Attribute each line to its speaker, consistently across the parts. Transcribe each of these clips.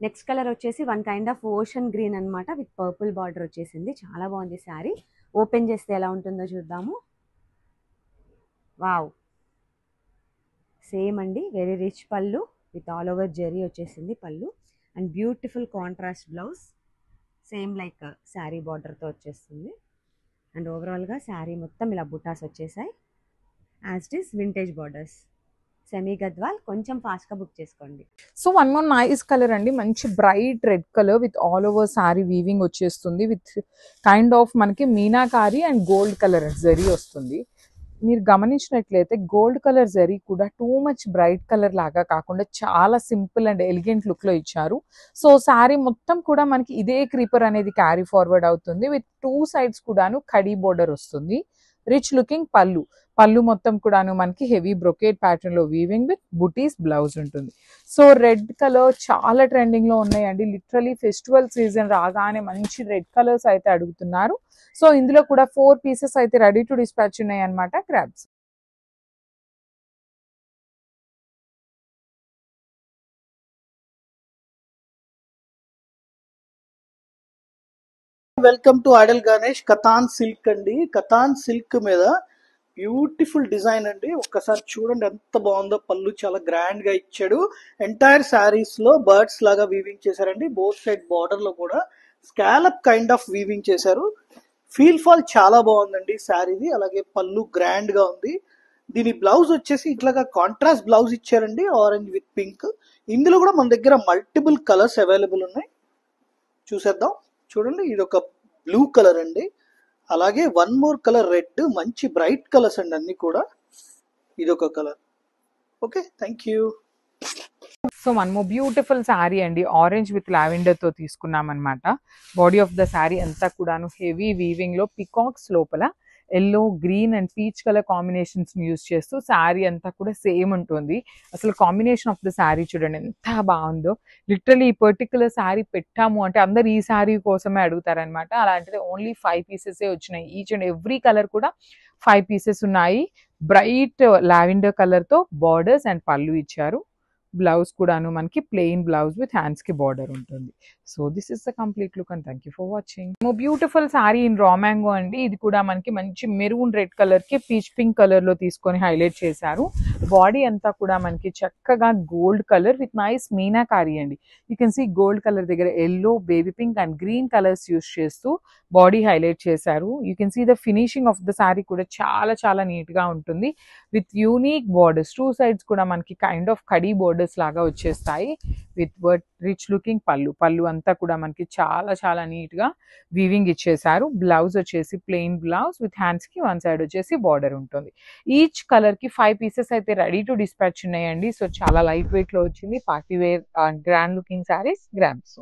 Speaker 1: Next colour వచ్చేసి one kind of ocean green అనమాట, with purple border వచ్చేసింది. చాలా బాగుంది శారీ. ఓపెన్ చేస్తే ఎలా ఉంటుందో చూద్దాము. వావ్, సేమ్ అండి, very rich pallu with all over zari వచ్చేసింది pallu. And beautiful contrast blouse, same like sari బార్డర్తో వచ్చేస్తుంది. అండ్ ఓవరాల్గా శారీ మొత్తం ఇలా బుటాస్ వచ్చేసాయి. As it is vintage borders, semi Gadwal. కొంచెం ఫాస్ట్గా బుక్ చేసుకోండి.
Speaker 2: So one more nice colour అండి, మంచి bright red colour with all over sari weaving వచ్చేస్తుంది. విత్ కైండ్ ఆఫ్ మనకి meenakari and gold colour zari వస్తుంది. మీరు గమనించినట్లయితే గోల్డ్ కలర్ జరీ కూడా టూ మచ్ బ్రైట్ కలర్ లాగా కాకుండా చాలా సింపుల్ అండ్ ఎలిగెంట్ లుక్ లో ఇచ్చారు. సో శారీ మొత్తం కూడా మనకి ఇదే క్రీపర్ అనేది క్యారీ ఫార్వర్డ్ అవుతుంది. విత్ టూ సైడ్స్ కూడాను కడీ బోర్డర్ వస్తుంది. రిచ్ లుకింగ్ పళ్ళు, పళ్ళు మొత్తం కూడాను మనకి హెవీ బ్రొకేట్ ప్యాటర్న్ లో వీవింగ్ విత్ బుటీస్ బ్లౌజ్ ఉంటుంది. సో రెడ్ కలర్ చాలా ట్రెండింగ్ లో ఉన్నాయండి. లిటరలీ ఫెస్టివల్ సీజన్ రాగానే మంచి రెడ్ కలర్స్ అయితే అడుగుతున్నారు. సో ఇందులో కూడా 4 పీసెస్ అయితే రెడీ టు డిస్పాచ్ ఉన్నాయి అనమాట. Grabs.
Speaker 3: Welcome to Idol Ganesh. Katan silk అండి. కతాన్ సిల్క్ మీద బ్యూటిఫుల్ డిజైన్ అండి. ఒక్కసారి చూడండి ఎంత బాగుందో. పళ్ళు చాలా గ్రాండ్ గా ఇచ్చాడు. ఎంటైర్ శారీస్ లో బర్డ్స్ లాగా వీవింగ్ చేశారండి. బోత్ సైడ్ బార్డర్ లో కూడా స్కాలప్ కైండ్ ఆఫ్ వీవింగ్ చేశారు. ఫీల్ ఫాల్ చాలా బాగుందండి శారీది. అలాగే పళ్ళు గ్రాండ్ గా ఉంది. దీని బ్లౌజ్ వచ్చేసి ఇట్లాగా కాంట్రాస్ట్ బ్లౌజ్ ఇచ్చారండి, ఆరెంజ్ విత్ పింక్. ఇందులో కూడా మన దగ్గర మల్టిపుల్ కలర్స్ అవైలబుల్ ఉన్నాయి. చూసేద్దాం. చూడండి, ఇది ఒక బ్లూ కలర్ అండి. అలాగే వన్ మోర్ కలర్ రెడ్, మంచి బ్రైట్ కలర్స్ అండి అన్ని కూడా. ఇదొక colour. Okay, thank you.
Speaker 2: So one more beautiful sari అండి, ఆరెంజ్ విత్ లావెండర్ తో తీసుకున్నాం అనమాట. బాడీ ఆఫ్ ద శారీ అంతా కూడాను హెవీ వీవింగ్ లో పికాక్స్ లోపల yellow, green and peach colour combinations use చేస్తూ శారీ అంతా కూడా సేమ్ ఉంటుంది. అసలు కాంబినేషన్ ఆఫ్ ద శారీ చూడండి ఎంత బాగుందో. లిటరలీ ఈ పర్టికులర్ శారీ పెట్టాము అంటే అందరు ఈ శారీ కోసమే అడుగుతారనమాట. అలాంటిది ఓన్లీ 5 పీసెసే వచ్చినాయి. ఈచ్ అండ్ ఎవ్రీ కలర్ కూడా 5 పీసెస్ ఉన్నాయి. బ్రైట్ లావెండర్ కలర్ తో బార్డర్స్ అండ్ పళ్ళు ఇచ్చారు. బ్లౌజ్ కూడాను మనకి ప్లెయిన్ బ్లౌజ్ విత్ హ్యాండ్స్ కి బార్డర్ ఉంటుంది. So this is the complete look and thank you for watching. Beautiful sari in raw mango అండి. ఇది కూడా మనకి మంచి మెరూన్ రెడ్ కలర్ కి పీచ్ పింక్ కలర్ లో తీసుకొని హైలైట్ చేశారు. బాడీ అంతా కూడా మనకి చక్కగా gold colour with nice meenakari అండి. You can see gold colour దగ్గర yellow, baby pink and green colours use చేస్తూ బాడీ హైలైట్ చేశారు. You can see the finishing of the sari కూడా చాలా చాలా నీట్ గా ఉంటుంది. With unique borders, two sides కూడా మనకి కైండ్ ఆఫ్ కడీ బోర్డర్స్ లాగా వచ్చేస్తాయి. విత్ రిచ్ లుకింగ్ పళ్ళు, పళ్ళు అంతా కూడా మనకి చాలా చాలా నీట్ గా వీవింగ్ ఇచ్చేసారు. బ్లౌజ్ వచ్చేసి ప్లెయిన్ బ్లౌజ్ విత్ హ్యాండ్స్ కి వన్ సైడ్ వచ్చేసి బార్డర్ ఉంటుంది. ఈచ్ కలర్ కి 5 పీసెస్ అయితే రెడీ టు డిస్పాచ్ ఉన్నాయండి. సో చాలా లైట్ వెయిట్ లో వచ్చింది. Party wear grand looking saris grams.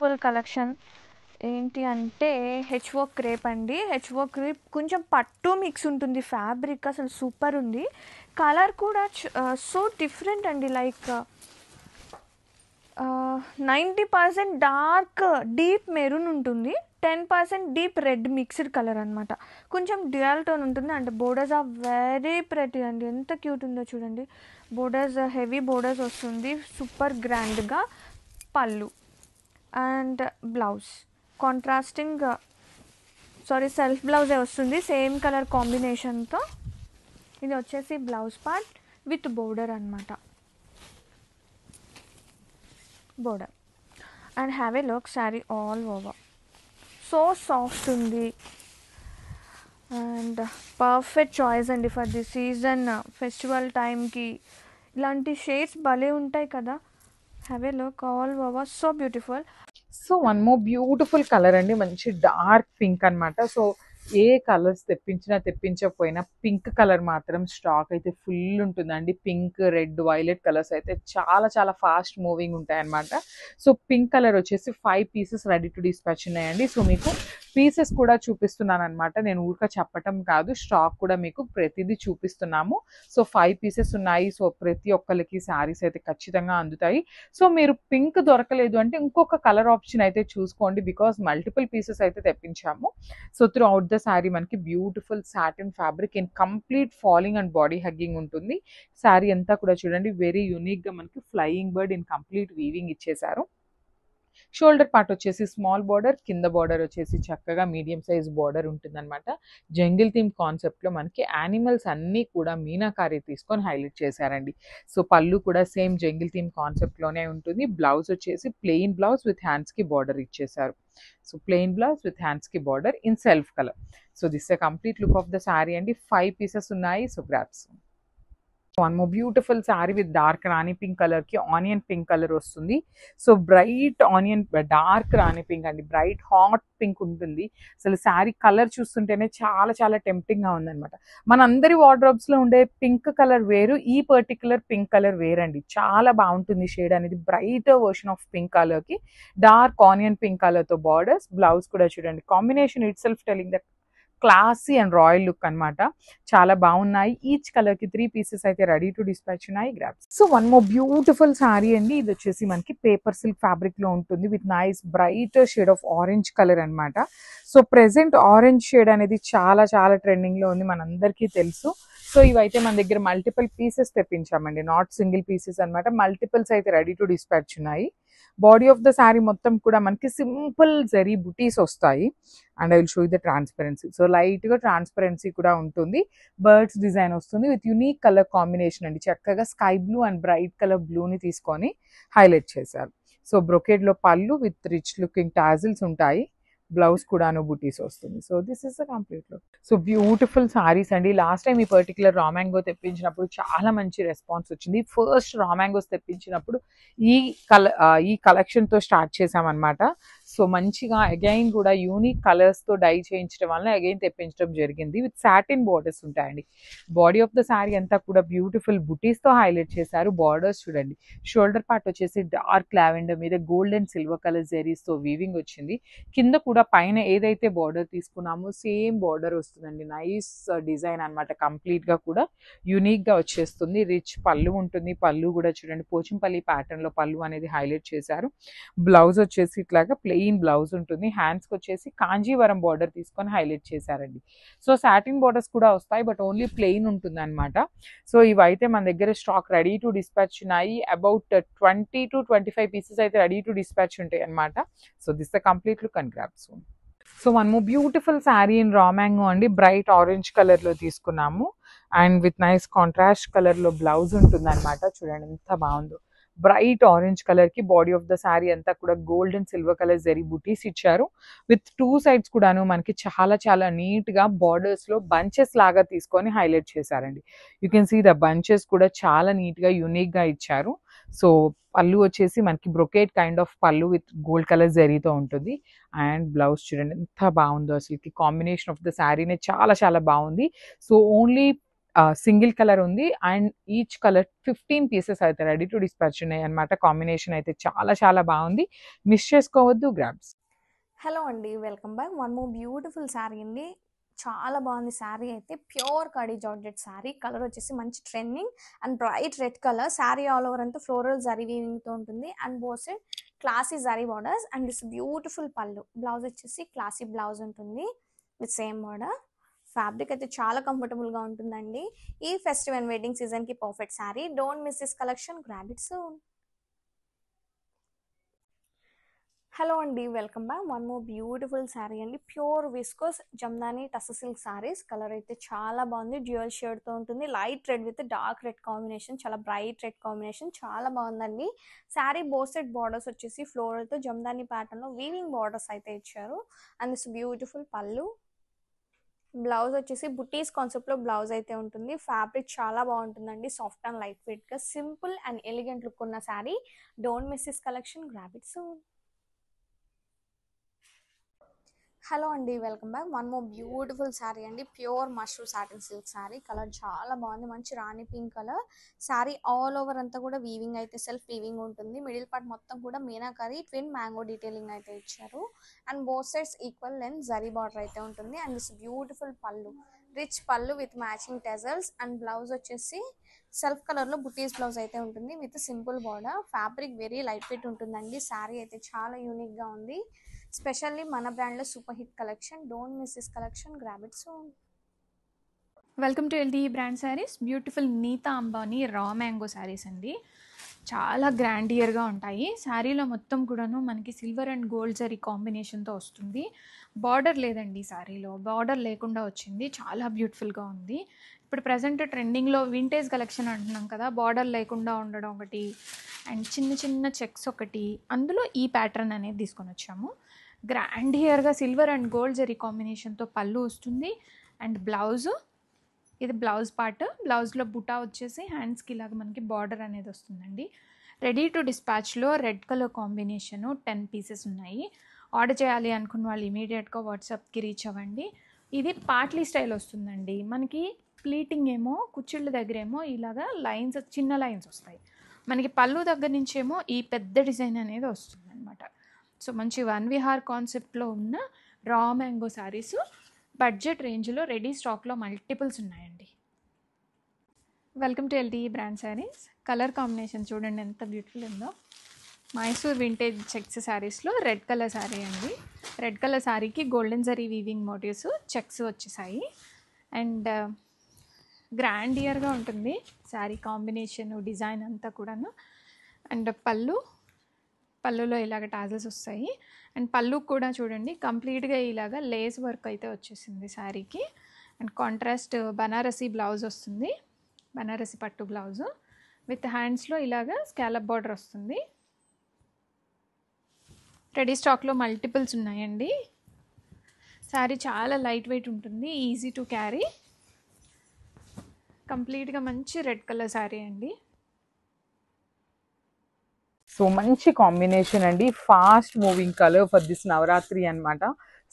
Speaker 4: Full collection ఏంటి అంటే హెచ్ఓ క్రేప్ అండి. హెచ్ఓ క్రేప్ కొంచెం పట్టు మిక్స్ ఉంటుంది. ఫ్యాబ్రిక్ అసలు సూపర్ ఉంది. కలర్ కూడా సో డిఫరెంట్ అండి. లైక్ 90% డార్క్ డీప్ మెరూన్ ఉంటుంది, 10% డీప్ రెడ్ మిక్స్డ్ కలర్ అనమాట. కొంచెం డ్యూయల్ టోన్ ఉంటుంది. అంటే బోర్డర్స్ ఆర్ వెరీ ప్రెటీ అండి. ఎంత క్యూట్ ఉందో చూడండి. బోర్డర్స్ హెవీ బోర్డర్స్ వస్తుంది. సూపర్ గ్రాండ్గా పళ్ళు అండ్ బ్లౌజ్ కాంట్రాస్టింగ్ సెల్ఫ్ బ్లౌజే వస్తుంది సేమ్ కలర్ కాంబినేషన్తో. ఇది వచ్చేసి బ్లౌజ్ పార్ట్ విత్ బోర్డర్ అనమాట. Border and have a look sari all over. So soft ఉంది అండ్ పర్ఫెక్ట్ చాయిస్ అండి ఫర్ ది సీజన్. ఫెస్టివల్ టైంకి ఇలాంటి షేడ్స్ భలే ఉంటాయి కదా. Have a look all over, so beautiful.
Speaker 2: So one more beautiful colour అండి, మంచి డార్క్ పింక్ అనమాట. సో ఏ కలర్స్ తెప్పించకపోయినా పింక్ కలర్ మాత్రం స్టాక్ అయితే ఫుల్ ఉంటుందండి. పింక్, రెడ్, వైలెట్ కలర్స్ అయితే చాలా చాలా ఫాస్ట్ మూవింగ్ ఉంటాయన్నమాట. సో పింక్ కలర్ వచ్చేసి 5 పీసెస్ రెడీ టు డిస్పాచ్ ఉన్నాయండి. సో మీకు పీసెస్ కూడా చూపిస్తున్నాను అనమాట, నేను ఊరిక చెప్పటం కాదు, స్టాక్ కూడా మీకు ప్రతిదీ చూపిస్తున్నాము. సో 5 పీసెస్ ఉన్నాయి. సో ప్రతి ఒక్కరికి శారీస్ అయితే ఖచ్చితంగా అందుతాయి. సో మీరు పింక్ దొరకలేదు అంటే ఇంకొక కలర్ ఆప్షన్ అయితే చూసుకోండి, బికాస్ మల్టిపుల్ పీసెస్ అయితే తెప్పించాము. So throughout the sari మనకి beautiful satin fabric in complete falling and body hugging ఉంటుంది. శారీ అంతా కూడా చూడండి వెరీ యూనిక్ గా మనకి flying bird in complete weaving ఇచ్చేసారు. షోల్డర్ పార్ట్ వచ్చేసి స్మాల్ బార్డర్, కింద బార్డర్ వచ్చేసి చక్కగా మీడియం సైజ్ బార్డర్ ఉంటుందన్నమాట. జంగిల్ థీమ్ కాన్సెప్ట్లో మనకి యానిమల్స్ అన్నీ కూడా మీనాకారి తీసుకొని హైలైట్ చేశారండి. సో పళ్ళు కూడా సేమ్ జంగిల్ థీమ్ కాన్సెప్ట్లోనే ఉంటుంది. బ్లౌజ్ వచ్చేసి ప్లెయిన్ బ్లౌజ్ విత్ హ్యాండ్స్కి బార్డర్ ఇచ్చేసారు. సో ప్లెయిన్ బ్లౌజ్ విత్ హ్యాండ్స్కి border in self colour. So this a complete look of the sari అండి. 5 పీసెస్ ఉన్నాయి. So grasp. One more beautiful sari with dark రాణి pink colour కి onion pink colour వస్తుంది. So bright onion, dark రాణి pink అండి, bright hot pink ఉంటుంది. అసలు sari colour చూస్తుంటేనే చాలా చాలా టెంప్టింగ్ గా ఉందన్నమాట. మనందరి వార్డ్రోబ్స్ లో ఉండే పింక్ కలర్ వేరు, ఈ పర్టికులర్ పింక్ కలర్ వేరండి. చాలా బాగుంటుంది షేడ్ అనేది. Bright version of pink colour కి డార్క్ ఆనియన్ పింక్ కలర్ తో బార్డర్స్. బ్లౌజ్ కూడా చూడండి, combination it self telling that classy and royal look అనమాట. చాలా బాగున్నాయి. ఈచ్ కలర్ కి 3 పీసెస్ అయితే రెడీ టు డిస్పాచ్ ఉన్నాయి. Grasp. So one more beautiful sari అండి. ఇది వచ్చేసి మనకి పేపర్ సిల్క్ ఫ్యాబ్రిక్ లో ఉంటుంది with nice bright shade of orange colour అనమాట. సో ప్రెసెంట్ ఆరెంజ్ షేడ్ అనేది చాలా చాలా ట్రెండింగ్ లో ఉంది, మనందరికీ తెలుసు. సో ఇవైతే మన దగ్గర మల్టిపుల్ పీసెస్ తెప్పించామండి, నాట్ సింగిల్ పీసెస్ అనమాట. మల్టిపుల్స్ అయితే రెడీ టు డిస్పాచ్ ఉన్నాయి. బాడీ ఆఫ్ ద శారీ మొత్తం కూడా మనకి సింపుల్ జరీ బుటీస్ వస్తాయి. And I will show you the transparency. So light గా ట్రాన్స్పరెన్సీ కూడా ఉంటుంది. బర్డ్స్ డిజైన్ వస్తుంది విత్ యూనిక్ కలర్ కాంబినేషన్ అండి. చక్కగా sky blue and bright colour బ్లూని తీసుకొని హైలైట్ చేశారు. సో బ్రొకేడ్ లో pallu with rich looking tassels ఉంటాయి. బ్లౌజ్ కూడాను బుటీస్ వస్తుంది. So this is the complete look. So beautiful saris అండి. లాస్ట్ టైం ఈ పర్టికులర్ రా మ్యాంగో తెప్పించినప్పుడు చాలా మంచి రెస్పాన్స్ వచ్చింది. ఫస్ట్ రా మ్యాంగోస్ తెప్పించినప్పుడు ఈ కలెక్షన్ తో స్టార్ట్ చేసామన్నమాట. సో మంచిగా అగైన్ కూడా యూనిక్ కలర్స్ తో డై చేయించడం వల్ల అగైన్ తెప్పించడం జరిగింది. విత్ సాటిన్ బార్డర్స్ ఉంటాయండి. బాడీ ఆఫ్ ద శారీ అంతా కూడా బ్యూటిఫుల్ బుటీస్ తో హైలైట్ చేశారు. బార్డర్స్ చూడండి, షోల్డర్ పార్ట్ వచ్చేసి డార్క్ లావెండర్ మీద gold and silver colour zaris తో వీవింగ్ వచ్చింది. కింద కూడా పైన ఏదైతే బార్డర్ తీసుకున్నామో సేమ్ బార్డర్ వస్తుందండి. నైస్ డిజైన్ అనమాట. కంప్లీట్ గా కూడా యూనిక్ గా వచ్చేస్తుంది. రిచ్ పళ్ళు ఉంటుంది. పళ్ళు కూడా చూడండి పోచంపల్లి ప్యాటర్న్ లో పళ్ళు అనేది హైలైట్ చేశారు. బ్లౌజ్ వచ్చేసి ఇట్లాగా ప్లెయిన్ బ్లౌజ్ ఉంటుంది. హ్యాండ్స్ కి వచ్చేసి కాంజీవరం బార్డర్ తీసుకొని హైలైట్ చేశారండి. సో సాటిన్ బార్డర్స్ కూడా వస్తాయి, బట్ ఓన్లీ ప్లెయిన్ ఉంటుంది అనమాట. సో ఇవైతే మన దగ్గర స్టాక్ రెడీ టు డిస్పాచ్ ఉన్నాయి. అబౌట్ 20 to 25 పీసెస్ అయితే రెడీ టు డిస్పాచ్ ఉంటాయి అనమాట. So this the complete look and grasp. So one more beautiful sari in raw mango అండి. బ్రైట్ ఆరెంజ్ కలర్ లో తీసుకున్నాము and with nice contrast colour లో blouse ఉంటుంది అనమాట. చూడండి ఎంత బాగుందో. బ్రైట్ ఆరెంజ్ కలర్ కి బాడీ ఆఫ్ ద శారీ అంతా కూడా gold and silver colour zari బుటీస్ ఇచ్చారు. విత్ 2 సైడ్స్ కూడాను మనకి చాలా చాలా నీట్ గా బార్డర్స్ లో బంచెస్ లాగా తీసుకొని హైలైట్ చేశారండి. You can see the bunches కూడా చాలా నీట్ గా యూనిక్ గా ఇచ్చారు. సో పళ్ళు వచ్చేసి మనకి బ్రొకేట్ కైండ్ ఆఫ్ పళ్ళు విత్ గోల్డ్ కలర్ జరీతో ఉంటుంది. అండ్ బ్లౌజ్ చూడండి ఎంత బాగుందో. అసలు కాంబినేషన్ ఆఫ్ ద శారీనే చాలా చాలా బాగుంది. సో ఓన్లీ సింగిల్ కలర్ ఉంది అండ్ ఈచ్ కలర్ 15 పీసెస్ అయితే రెడీ టు డిస్పాచ్ ఉన్నాయి అనమాట. కాంబినేషన్ అయితే చాలా చాలా బాగుంది. మిస్ చేసుకోవద్దు. గ్రాబ్స్.
Speaker 4: హలో అండి, welcome back. One more beautiful sari అండి. చాలా బాగుంది శారీ అయితే. Pure khadi georgette sari. Colour వచ్చేసి మంచి trending and bright red colour. Sari all over అంతా ఫ్లోరల్ జరీ వీవింగ్తో ఉంటుంది and both side classy zari borders and this beautiful pallu. Blouse వచ్చేసి క్లాసీ బ్లౌజ్ ఉంటుంది విత్ సేమ్ బార్డర్. ఫ్యాబ్రిక్ అయితే చాలా కంఫర్టబుల్గా ఉంటుందండి. ఈ ఫెస్టివ్ అండ్ వెడ్డింగ్ సీజన్కి perfect sari. Don't miss this collection, grab it soon. Hello అండి, welcome back. One more beautiful sari అండి. Pure viscose jamdani tussar silk saris. Colour అయితే చాలా బాగుంది. డ్యూయల్ షేడ్తో ఉంటుంది. Light red with dark red combination. చాలా బ్రైట్ రెడ్ కాంబినేషన్. చాలా బాగుందండి. శారీ బోత్ సైడ్ బార్డర్స్ వచ్చేసి ఫ్లోరల్తో జమ్దాని ప్యాటర్న్లో వీవింగ్ బార్డర్స్ అయితే ఇచ్చారు and this beautiful pallu. Blouse వచ్చేసి బుటీస్ కాన్సెప్ట్లో బ్లౌజ్ అయితే ఉంటుంది. ఫ్యాబ్రిక్ చాలా బాగుంటుందండి. సాఫ్ట్ అండ్ లైట్ వెయిట్గా సింపుల్ అండ్ ఎలిగెంట్ లుక్ ఉన్న sari. Don't miss this collection, grab it soon.
Speaker 5: Hello అండి, welcome back. One more beautiful sari అండి, ప్యూర్ మష్రూమ్ సాటిన్ సిల్క్ శారీ. కలర్ చాలా బాగుంది, మంచి రాణి pink colour sari. All over అంతా కూడా వీవింగ్ అయితే సెల్ఫ్ వీవింగ్ ఉంటుంది. మిడిల్ పార్ట్ మొత్తం కూడా మీనాకరీ ట్విన్ మ్యాంగో డీటెయిలింగ్ అయితే ఇచ్చారు. And both sides equal length zari border అయితే ఉంటుంది. And this beautiful pallu, rich pallu with matching tassels. And blouse వచ్చేసి సెల్ఫ్ కలర్లో బుటీస్ బ్లౌజ్ అయితే ఉంటుంది with simple border. Fabric very light weight ఉంటుందండి. శారీ అయితే చాలా యూనిక్గా ఉంది. స్పెషల్లీ మన బ్రాండ్లో super hit collection. Don't miss this collection, grab it soon.
Speaker 6: Welcome to LT brand saris. Beautiful Nita Ambani raw mango saris అండి. చాలా గ్రాండియర్గా ఉంటాయి. శారీలో మొత్తం కూడాను మనకి సిల్వర్ అండ్ గోల్డ్ జరీ కాంబినేషన్తో వస్తుంది. బార్డర్ లేదండి, శారీలో బార్డర్ లేకుండా వచ్చింది. చాలా బ్యూటిఫుల్గా ఉంది. ఇప్పుడు ప్రజెంట్ ట్రెండింగ్లో వింటేజ్ కలెక్షన్ అంటున్నాం కదా, బార్డర్ లేకుండా ఉండడం ఒకటి అండ్ చిన్న చిన్న చెక్స్ ఒకటి, అందులో ఈ ప్యాటర్న్ అనేది తీసుకొని వచ్చాము. గ్రాండియర్గా సిల్వర్ అండ్ గోల్డ్ జరీ కాంబినేషన్తో పళ్ళు వస్తుంది. అండ్ బ్లౌజు, ఇది బ్లౌజ్ పార్ట్. బ్లౌజ్లో బుటా వచ్చేసి హ్యాండ్స్కి ఇలాగ మనకి బార్డర్ అనేది వస్తుందండి. రెడీ టు డిస్పాచ్లో రెడ్ కలర్ కాంబినేషను 10 పీసెస్ ఉన్నాయి. ఆర్డర్ చేయాలి అనుకున్న వాళ్ళు ఇమీడియట్గా వాట్సాప్కి రీచ్ అవ్వండి. ఇది పార్ట్లీ స్టైల్ వస్తుందండి. మనకి ప్లీటింగ్ ఏమో కుచ్చిళ్ళ దగ్గర ఏమో ఇలాగా లైన్స్, చిన్న లైన్స్ వస్తాయి. మనకి పళ్ళు దగ్గర నుంచేమో ఈ పెద్ద డిజైన్ అనేది వస్తుంది అనమాట. సో మంచి వన్ విహార్ కాన్సెప్ట్లో ఉన్న రా మ్యాంగో శారీస్ బడ్జెట్ రేంజ్లో రెడీ స్టాక్లో మల్టిపుల్స్ ఉన్నాయండి. Welcome to LT brand saris. Colour combination చూడండి ఎంత బ్యూటిఫుల్ ఉందో. మైసూర్ వింటేజ్ చెక్స్ శారీస్లో రెడ్ కలర్ శారీ అండి. రెడ్ కలర్ శారీకి golden zari weaving motifs checks వచ్చేసాయి. అండ్ గ్రాండియర్గా ఉంటుంది శారీ కాంబినేషన్, డిజైన్ అంతా కూడాను. అండ్ పళ్ళులో ఇలాగ టాజల్స్ వస్తాయి. అండ్ పళ్ళు కూడా చూడండి కంప్లీట్గా ఇలాగ లేస్ వర్క్ అయితే వచ్చేసింది శారీకి. అండ్ కాంట్రాస్ట్ బనారసీ బ్లౌజ్ వస్తుంది, బనారసీ పట్టు బ్లౌజు విత్ హ్యాండ్స్లో ఇలాగ స్కాలప్ బార్డర్ వస్తుంది. రెడీ స్టాక్లో మల్టిపుల్స్ ఉన్నాయండి. శారీ చాలా లైట్ వెయిట్ ఉంటుంది, ఈజీ టు క్యారీ. కంప్లీట్గా మంచి రెడ్ కలర్ శారీ అండి.
Speaker 2: సో మంచి కాంబినేషన్ అండి, fast moving colour for this Navratri అనమాట.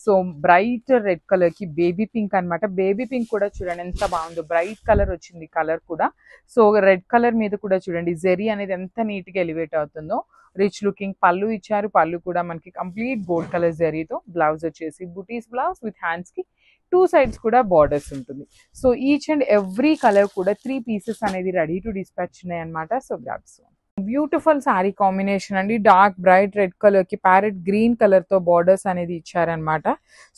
Speaker 2: సో బ్రైట్ రెడ్ కలర్ కి బేబీ పింక్ అనమాట. బేబీ పింక్ కూడా చూడండి ఎంత బాగుందో, బ్రైట్ కలర్ వచ్చింది కలర్ కూడా. సో రెడ్ కలర్ మీద కూడా చూడండి జెరీ అనేది ఎంత నీట్ గా ఎలివేట్ అవుతుందో. రిచ్ లుకింగ్ పళ్ళు ఇచ్చారు. పళ్ళు కూడా మనకి కంప్లీట్ గోల్డ్ కలర్ జరీతో. బ్లౌజ్ వచ్చేసి బుటీస్ బ్లౌజ్ విత్ హ్యాండ్స్ కి 2 sides కూడా బార్డర్స్ ఉంటుంది. So each and every colour కూడా 3 pieces అనేది రెడీ టు డిస్పాచ్ ఉన్నాయి అనమాట. So grabs beautiful sari combination అండి. డార్క్ బ్రైట్ రెడ్ కలర్ కి ప్యారెట్ గ్రీన్ కలర్ తో బార్డర్స్ అనేది ఇచ్చారనమాట.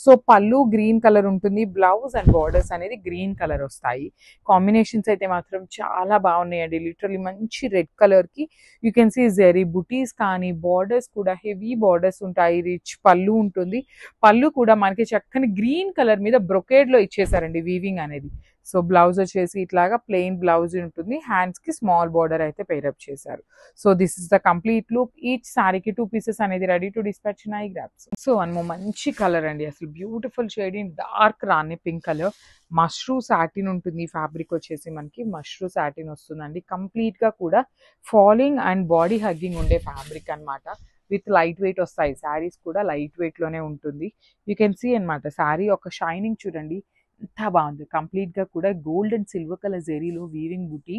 Speaker 2: సో పళ్ళు గ్రీన్ కలర్ ఉంటుంది, బ్లౌజ్ అండ్ బార్డర్స్ అనేది గ్రీన్ కలర్ వస్తాయి. కాంబినేషన్స్ అయితే మాత్రం చాలా బాగున్నాయండి. లిటరలీ మంచి రెడ్ కలర్ కి యూ కెన్ సీ జెరీ బుటీస్ కానీ, బార్డర్స్ కూడా హెవీ బార్డర్స్ ఉంటాయి. రిచ్ పళ్ళు ఉంటుంది. పళ్ళు కూడా మనకి చక్కని గ్రీన్ కలర్ మీద బ్రొకేడ్ లో ఇచ్చేసారండి వీవింగ్ అనేది. సో బ్లౌజ్ వచ్చేసి ఇట్లాగా ప్లెయిన్ బ్లౌజ్ ఉంటుంది. హ్యాండ్స్ కి స్మాల్ బార్డర్ అయితే పేరప్ చేశారు. So this is the complete look. Each సారీకి 2 pieces అనేది రెడీ టు డిస్పాచ్ ఉన్నాయి. గ్రాబ్స్. సో అన్నమో మంచి కలర్ అండి, అసలు బ్యూటిఫుల్ షేడ్ ఇన్ డార్క్ రాణి పింక్ కలర్. మష్రూ సాటిన్ ఉంటుంది. ఫ్యాబ్రిక్ వచ్చేసి మనకి మష్రూ సాటిన్ వస్తుందండి. కంప్లీట్ గా కూడా ఫాలింగ్ అండ్ బాడీ హగ్గింగ్ ఉండే ఫ్యాబ్రిక్ అనమాట. విత్ లైట్ వెయిట్ వస్తాయి. శారీస్ కూడా లైట్ వెయిట్ లోనే ఉంటుంది. యూ కెన్ సీ అనమాట శారీ ఒక షైనింగ్ చూడండి ఎంత బాగుంది. కంప్లీట్ గా కూడా గోల్డ్ అండ్ సిల్వర్ కలర్ జెరీలో వీవింగ్ బుటీ.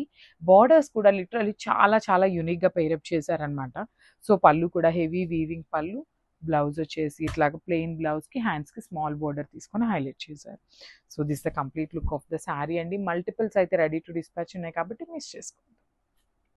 Speaker 2: బార్డర్స్ కూడా లిటరలీ చాలా చాలా యూనిక్ గా పేరప్ చేశారనమాట. సో పళ్ళు కూడా హెవీ వీవింగ్ పళ్ళు. బ్లౌజ్ వచ్చేసి ఇట్లాగా ప్లెయిన్ బ్లౌజ్ కి హ్యాండ్స్ కి స్మాల్ బార్డర్ తీసుకొని హైలైట్ చేశారు. So this the complete look of the sari అండి. మల్టిపుల్స్ అయితే రెడీ టు డిస్పాచ్ ఉన్నాయి కాబట్టి మిస్ చేసుకోండి.